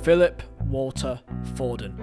Philip Walter Foden.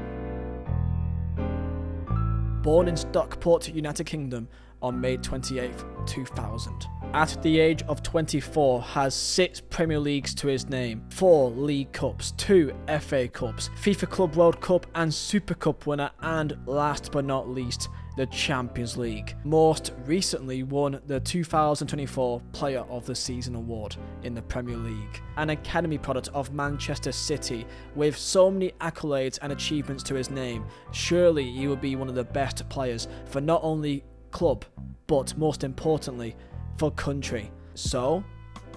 Born in Stockport, United Kingdom on May 28, 2000. At the age of 24, has 6 Premier Leagues to his name, 4 League Cups, 2 FA Cups, FIFA Club World Cup and Super Cup winner, and last but not least, the Champions League. Most recently won the 2024 Player of the Season award in the Premier League. An academy product of Manchester City with so many accolades and achievements to his name, surely he will be one of the best players for not only club, but most importantly, for country. So,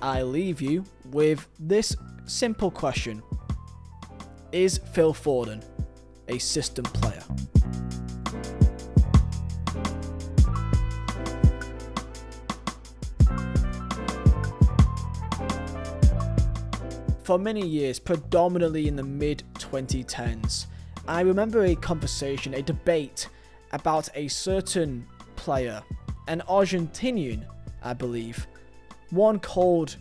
I leave you with this simple question. Is Phil Foden a system player? For many years, predominantly in the mid-2010s, I remember a conversation, a debate about a certain player, an Argentinian, I believe, one called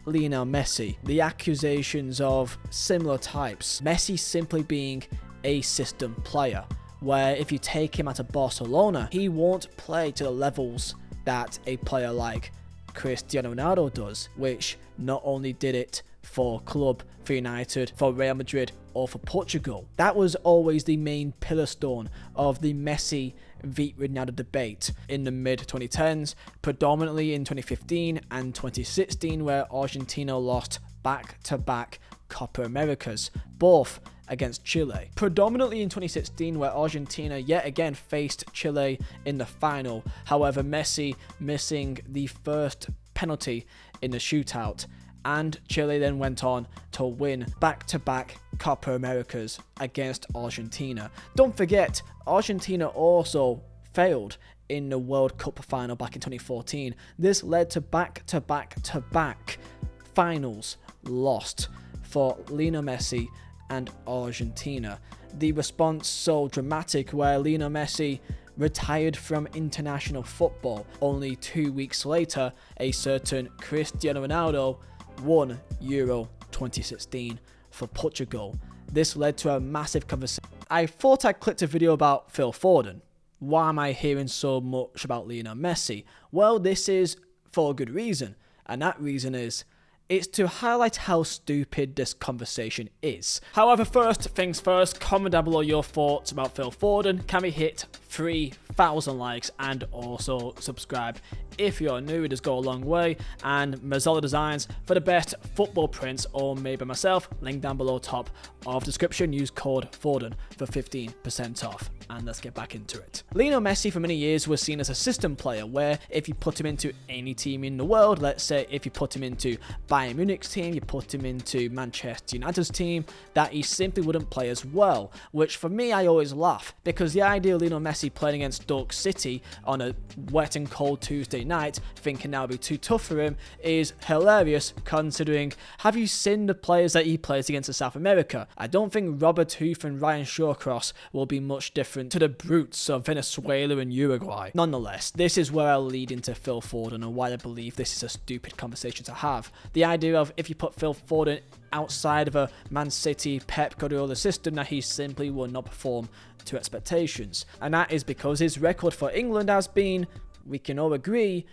Lionel Messi. The accusations of similar types, Messi simply being a system player, where if you take him out of Barcelona, he won't play to the levels that a player like Cristiano Ronaldo does, which not only did it for club, for United, for Real Madrid, or for Portugal. That was always the main pillar stone of the Messi v Ronaldo debate in the mid-2010s, predominantly in 2015 and 2016, where Argentina lost back-to-back Copa Americas, both against Chile. Predominantly in 2016, where Argentina yet again faced Chile in the final, however Messi missing the first penalty in the shootout, and Chile then went on to win back-to-back Copa Americas against Argentina. Don't forget, Argentina also failed in the World Cup final back in 2014. This led to back-to-back finals lost for Lionel Messi and Argentina. The response so dramatic, where Lionel Messi retired from international football. Only 2 weeks later, a certain Cristiano Ronaldo won Euro 2016 for Portugal. This led to a massive conversation. I thought I clicked a video about Phil Foden. Why am I hearing so much about Lionel Messi? Well, this is for a good reason, and that reason is it's to highlight how stupid this conversation is. However, first things first, comment down below your thoughts about Phil Foden. Can we hit 3,000 likes, and also subscribe if you're new? It does go a long way. And Mazzola Designs for the best football prints, all made by myself. Link down below top of description. Use code Foden for 15% off. And let's get back into it. Lionel Messi for many years was seen as a system player, where if you put him into any team in the world, let's say if you put him into Bayern Munich's team, you put him into Manchester United's team, that he simply wouldn't play as well, which for me I always laugh, because the idea of Lionel Messi playing against Stoke City on a wet and cold Tuesday night, thinking that would be too tough for him, is hilarious, considering, have you seen the players that he plays against in South America? I don't think Robert Huth and Ryan Shawcross will be much different to the brutes of Venezuela and Uruguay. Nonetheless, this is where I'll lead into Phil Foden and why I believe this is a stupid conversation to have. The idea of if you put Phil Foden outside of a Man City Pep Guardiola system, that he simply will not perform to expectations. And that is because his record for England has been, we can all agree,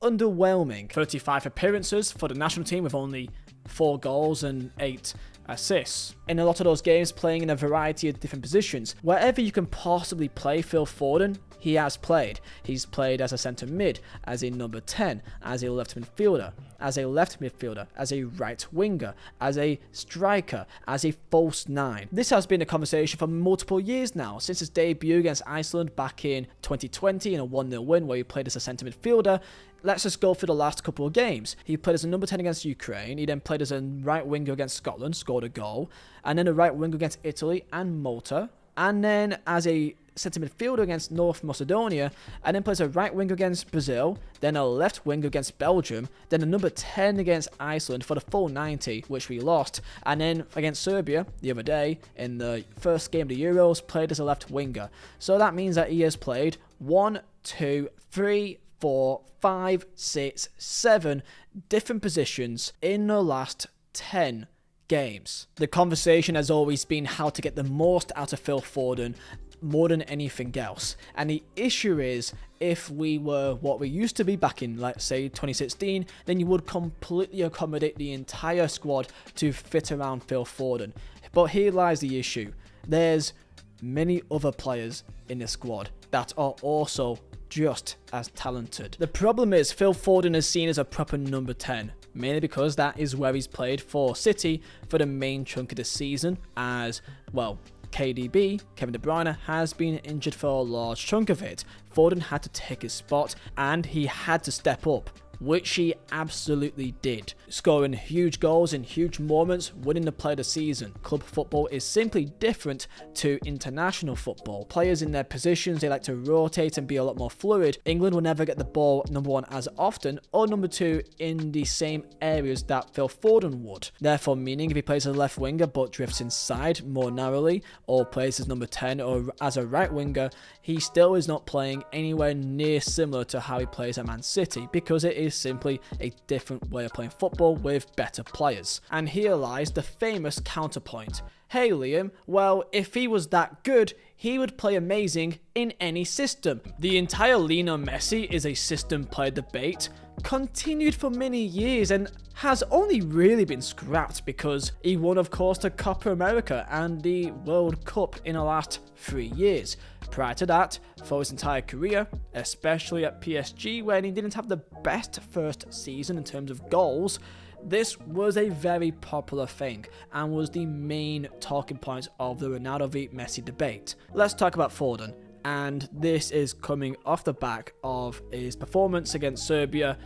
underwhelming. 35 appearances for the national team with only 4 goals and 8 assists. In a lot of those games, playing in a variety of different positions. Wherever you can possibly play Phil Foden, he has played. He's played as a centre mid, as a number 10, as a left midfielder, as a right winger, as a striker, as a false 9. This has been a conversation for multiple years now, since his debut against Iceland back in 2020 in a 1-0 win where he played as a centre midfielder. Let's just go through the last couple of games. He played as a number 10 against Ukraine. He then played as a right winger against Scotland, scored a goal. And then a right winger against Italy and Malta. And then as a centre midfielder against North Macedonia. And then plays a right winger against Brazil. Then a left winger against Belgium. Then a number 10 against Iceland for the full 90, which we lost. And then against Serbia the other day, in the first game of the Euros, played as a left winger. So that means that he has played 1, 2, 3, 4, 5, 6, 7 different positions in the last 10 games. The conversation has always been how to get the most out of Phil Foden more than anything else. And the issue is, if we were what we used to be back in, let's say, 2016, then you would completely accommodate the entire squad to fit around Phil Foden. But here lies the issue. There's many other players in the squad that are also just as talented. The problem is Phil Foden is seen as a proper number 10, mainly because that is where he's played for City for the main chunk of the season, as well KDB, Kevin De Bruyne, has been injured for a large chunk of it. Foden had to take his spot and he had to step up, which he absolutely did, scoring huge goals in huge moments, winning the player of the season. Club football is simply different to international football. Players in their positions, they like to rotate and be a lot more fluid. England will never get the ball, number one, as often, or number two, in the same areas that Phil Foden would. Therefore, meaning if he plays as a left winger but drifts inside more narrowly, or plays as number 10 or as a right winger, he still is not playing anywhere near similar to how he plays at Man City, because it is simply a different way of playing football with better players. And here lies the famous counterpoint. Hey Liam, well, if he was that good, he would play amazing in any system. The entire Lionel Messi is a system player debate continued for many years and has only really been scrapped because he won, of course, the Copa America and the World Cup in the last 3 years. Prior to that, for his entire career, especially at PSG when he didn't have the best first season in terms of goals, this was a very popular thing and was the main talking point of the Ronaldo v Messi debate. Let's talk about Foden, and this is coming off the back of his performance against Serbia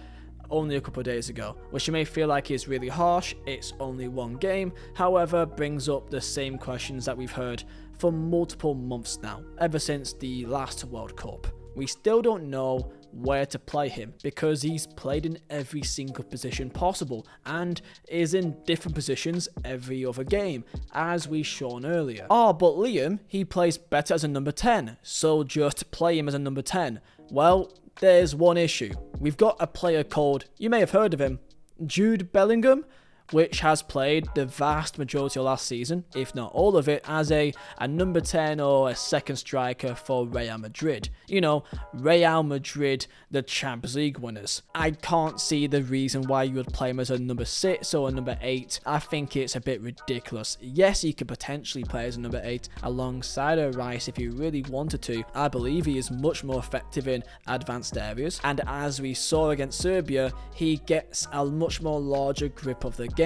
only a couple of days ago, which you may feel like is really harsh. It's only one game, however, brings up the same questions that we've heard for multiple months now, ever since the last World Cup. We still don't know where to play him because he's played in every single position possible and is in different positions every other game, as we shown earlier. But Liam, he plays better as a number 10, so just play him as a number 10. Well, there's one issue. We've got a player called, you may have heard of him, Jude Bellingham, which has played the vast majority of last season, if not all of it, as a number 10 or a second striker for Real Madrid. You know, Real Madrid, the Champions League winners. I can't see the reason why you would play him as a number 6 or a number 8. I think it's a bit ridiculous. Yes, he could potentially play as a number 8 alongside a Rice if you really wanted to. I believe he is much more effective in advanced areas, and as we saw against Serbia, he gets a much more larger grip of the game.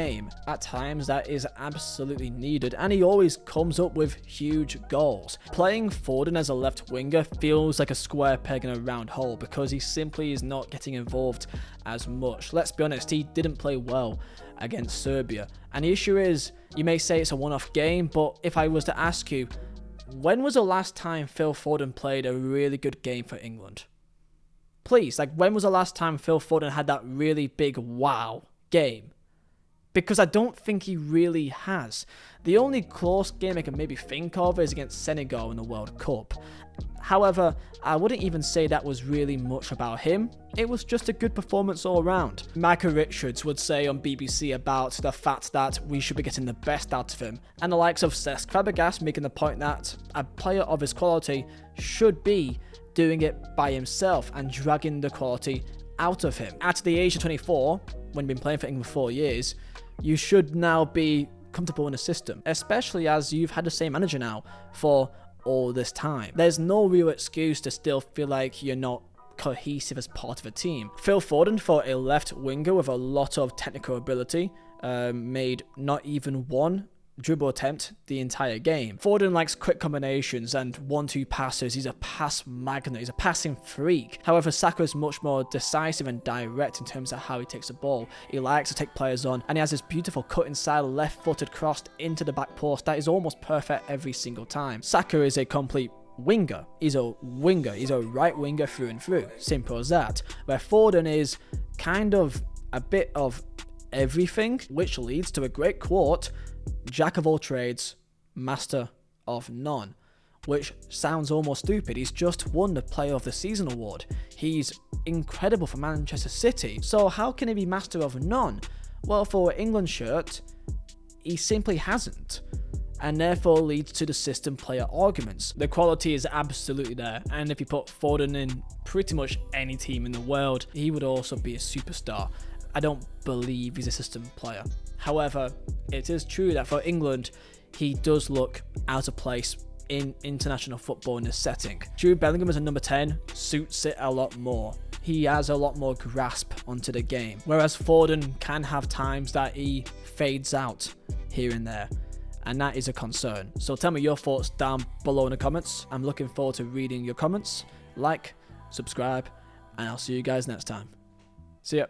At times that is absolutely needed, and he always comes up with huge goals. Playing Foden as a left winger feels like a square peg in a round hole because he simply is not getting involved as much. Let's be honest, he didn't play well against Serbia, and the issue is, you may say it's a one-off game, but if I was to ask you, when was the last time Phil Foden played a really good game for England? Please, when was the last time Phil Foden had that really big wow game? Because I don't think he really has. The only close game I can maybe think of is against Senegal in the World Cup. However, I wouldn't even say that was really much about him. It was just a good performance all around. Michael Richards would say on BBC about the fact that we should be getting the best out of him, and the likes of Cesc Fabregas making the point that a player of his quality should be doing it by himself and dragging the quality out of him. At the age of 24, when you've been playing for England for 4 years, you should now be comfortable in the system, especially as you've had the same manager now for all this time. There's no real excuse to still feel like you're not cohesive as part of a team. Phil Foden, for a left winger with a lot of technical ability, made not even one dribble attempt the entire game. Foden likes quick combinations and 1-2 passes. He's a pass magnet. He's a passing freak. However, Saka is much more decisive and direct in terms of how he takes the ball. He likes to take players on, and he has this beautiful cut inside, left-footed crossed into the back post that is almost perfect every single time. Saka is a complete winger. He's a winger. He's a right winger through and through. Simple as that. Where Foden is kind of a bit of everything, which leads to a great quote: "Jack of all trades, master of none," which sounds almost stupid. He's just won the Player of the Season award. He's incredible for Manchester City. So how can he be master of none? Well, for England shirt, he simply hasn't, and therefore leads to the system player arguments. The quality is absolutely there, and if you put Foden in pretty much any team in the world, he would also be a superstar. I don't believe he's a system player. However, it is true that for England, he does look out of place in international football in this setting. Jude Bellingham as a number 10 suits it a lot more. He has a lot more grasp onto the game, whereas Foden can have times that he fades out here and there, and that is a concern. So tell me your thoughts down below in the comments. I'm looking forward to reading your comments. Like, subscribe, and I'll see you guys next time. See ya.